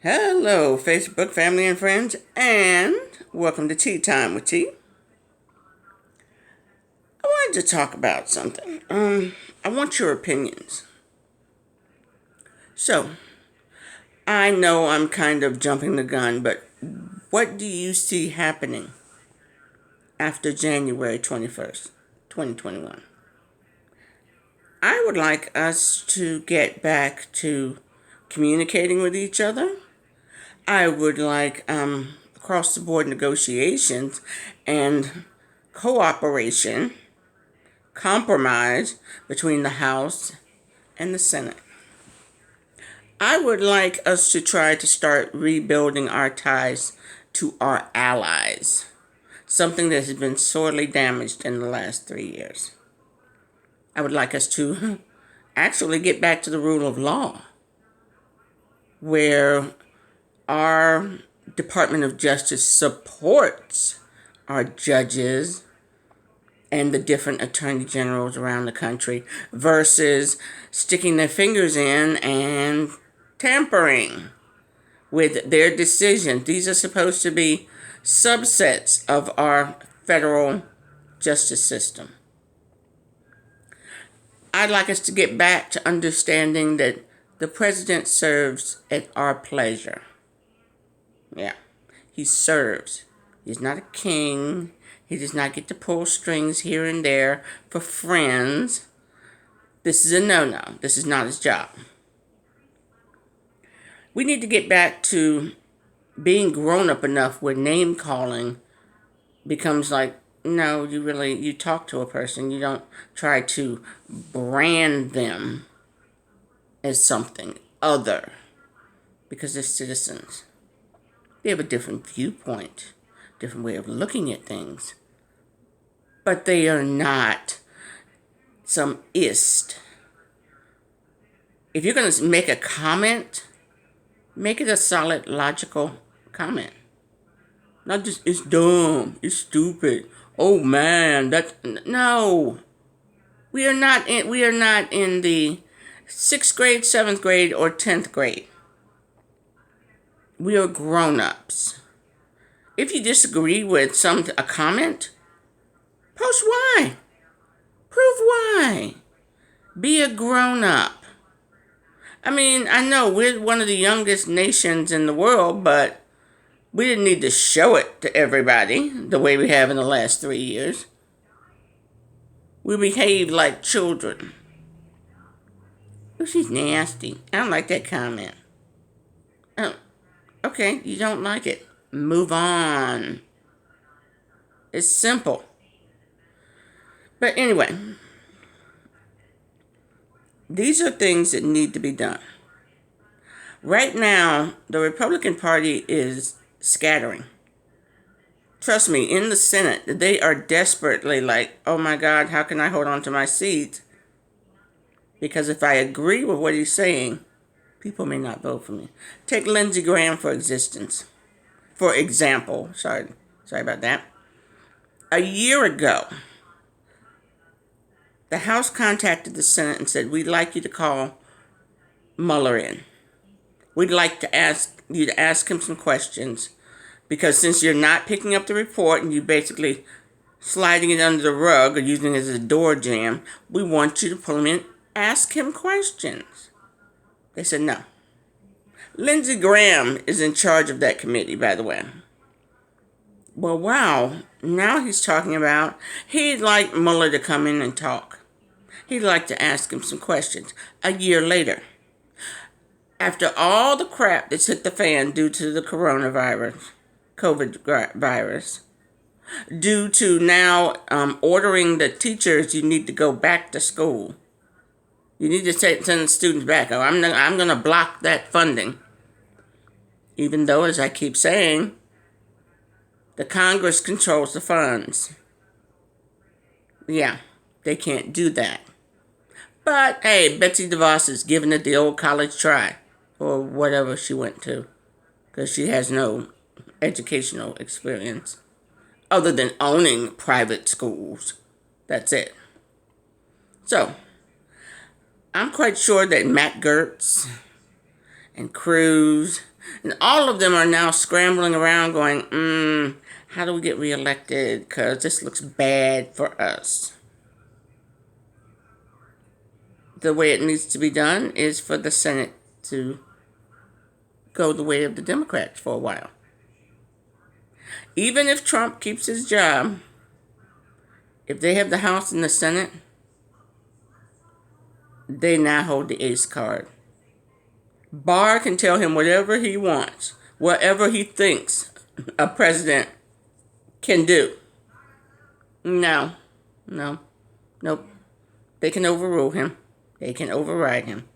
Hello, Facebook family and friends, and welcome to Tea Time with Tea. I wanted to talk about something. I want your opinions. So, I know I'm kind of jumping the gun, but what do you see happening after January 21st, 2021? I would like us to get back to communicating with each other. I would like across the board negotiations and cooperation, compromise between the House and the Senate. I would like us to try to start rebuilding our ties to our allies, something that has been sorely damaged in the last 3 years. I would like us to actually get back to the rule of law, where our Department of Justice supports our judges and the different attorney generals around the country versus sticking their fingers in and tampering with their decisions. These are supposed to be subsets of our federal justice system. I'd like us to get back to understanding that the president serves at our pleasure. Yeah, he serves. He's not a king. He does not get to pull strings here and there for friends. This is a no-no. This is not his job. We need to get back to being grown up enough where name calling becomes like, no, you talk to a person. You don't try to brand them as something other because they're citizens. They have a different viewpoint, different way of looking at things. But they are not some ist. If you're going to make a comment, make it a solid, logical comment. Not just, it's dumb, it's stupid. Oh man, no. We are not in the 6th grade, 7th grade, or 10th grade. We are grown-ups. If you disagree with a comment, post why. Prove why. Be a grown-up. I mean, I know we're one of the youngest nations in the world, but we didn't need to show it to everybody the way we have in the last 3 years. We behaved like children. Oh, she's nasty. I don't like that comment. Oh, okay, you don't like it. Move on. It's simple. But anyway, these are things that need to be done. Right now, the Republican Party is scattering. Trust me, in the Senate, they are desperately like, oh my God, how can I hold on to my seat? Because if I agree with what he's saying, people may not vote for me. Take Lindsey Graham for example. Sorry about that. A year ago, the House contacted the Senate and said, we'd like you to call Mueller in. We'd like to ask you to ask him some questions because since you're not picking up the report and you basically sliding it under the rug or using it as a door jam, we want you to pull him in, ask him questions. They said no. Lindsey Graham is in charge of that committee, by the way. Well, wow, now he's talking about he'd like Mueller to come in and talk. He'd like to ask him some questions. A year later, after all the crap that's hit the fan due to the COVID virus, due to now ordering the teachers, you need to go back to school. You need to send the students back. Oh, I'm going to block that funding. Even though, as I keep saying, the Congress controls the funds. Yeah, they can't do that. But, hey, Betsy DeVos is giving it the old college try, or whatever she went to, because she has no educational experience other than owning private schools. That's it. So, I'm quite sure that Matt Gaetz and Cruz And all of them are now scrambling around going, how do we get reelected? Because this looks bad for us. The way it needs to be done is for the Senate to go the way of the Democrats for a while. Even if Trump keeps his job, if they have the House and the Senate, they now hold the ace card. Barr can tell him whatever he wants, whatever he thinks a president can do. No, nope. They can overrule him. They can override him.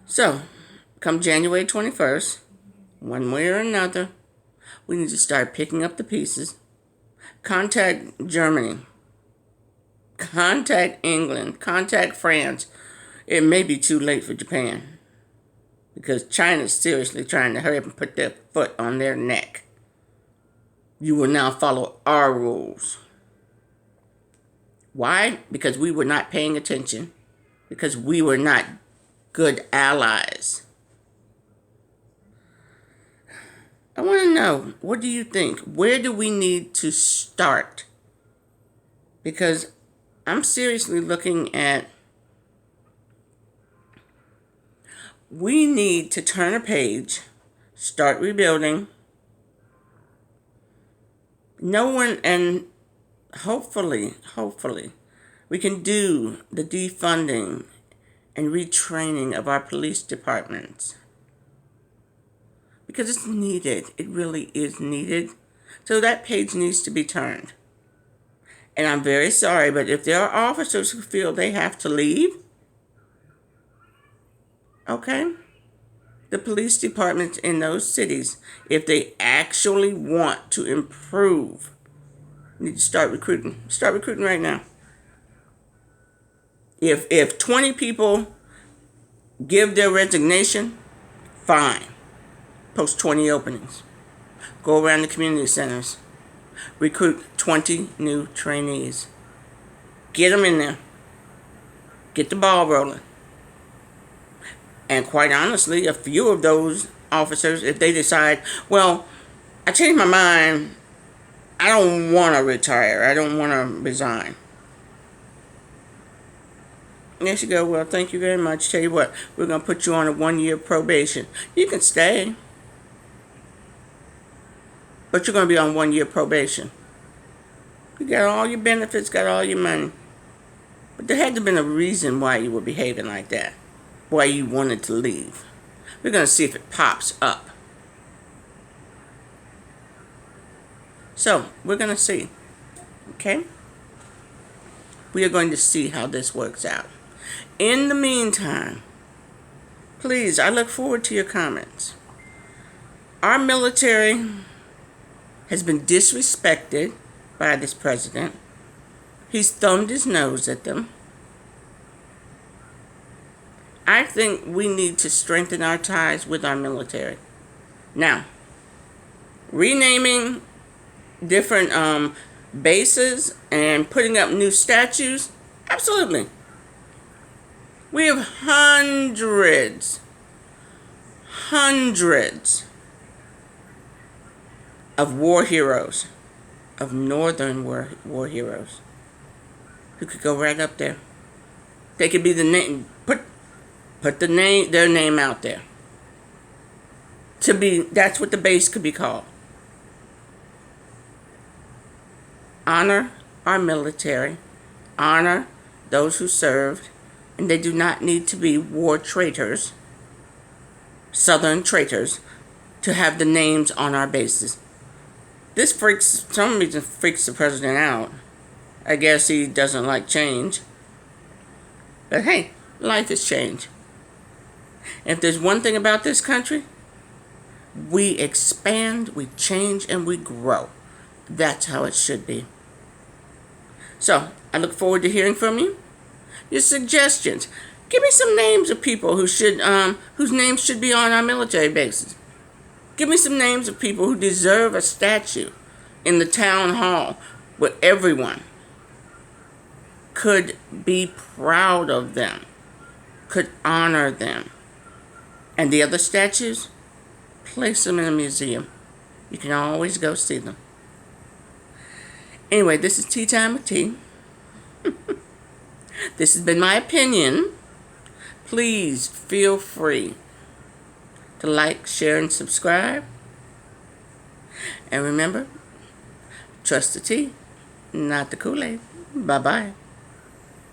So, come January 21st, one way or another, we need to start picking up the pieces. Contact Germany. Contact England. Contact France. It may be too late for Japan, because China's seriously trying to hurry up and put their foot on their neck. You will now follow our rules. Why? Because we were not paying attention. Because we were not good allies. I want to know, what do you think? Where do we need to start? Because I'm seriously looking at, we need to turn a page, start rebuilding. No one, and hopefully, we can do the defunding and retraining of our police departments. Because it's needed. It really is needed. So that page needs to be turned. And I'm very sorry, but if there are officers who feel they have to leave, okay, the police departments in those cities, if they actually want to improve, need to start recruiting. Start recruiting right now. If 20 people give their resignation, fine. Post 20 openings. Go around the community centers. Recruit 20 new trainees. Get them in there. Get the ball rolling. And quite honestly, a few of those officers, if they decide, well, I changed my mind, I don't want to retire, I don't want to resign. Yes, you go, well, thank you very much. Tell you what, we're going to put you on a 1-year probation. You can stay, but you're going to be on 1-year probation. You got all your benefits, got all your money. But there had to have been a reason why you were behaving like that, why you wanted to leave. We're going to see if it pops up. So, we're going to see. Okay? We are going to see how this works out. In the meantime, please, I look forward to your comments. Our military has been disrespected by this president. He's thumbed his nose at them. I think we need to strengthen our ties with our military. Now, renaming different bases and putting up new statues, absolutely. We have hundreds of war heroes, of northern war heroes, who could go right up there. They could be the name, put their name out there. That's what the base could be called. Honor our military, honor those who served, and they do not need to be war traitors, Southern traitors, to have the names on our bases. This some reason freaks the president out. I guess he doesn't like change. But hey, life is change. If there's one thing about this country, we expand, we change, and we grow. That's how it should be. So, I look forward to hearing from you. Your suggestions. Give me some names of people whose names should be on our military bases. Give me some names of people who deserve a statue in the town hall where everyone could be proud of them, could honor them. And the other statues, place them in a museum. You can always go see them. Anyway, this is Tea Time with Tea. This has been my opinion. Please feel free to like, share, and subscribe. And remember, trust the tea, not the Kool-Aid. Bye-bye.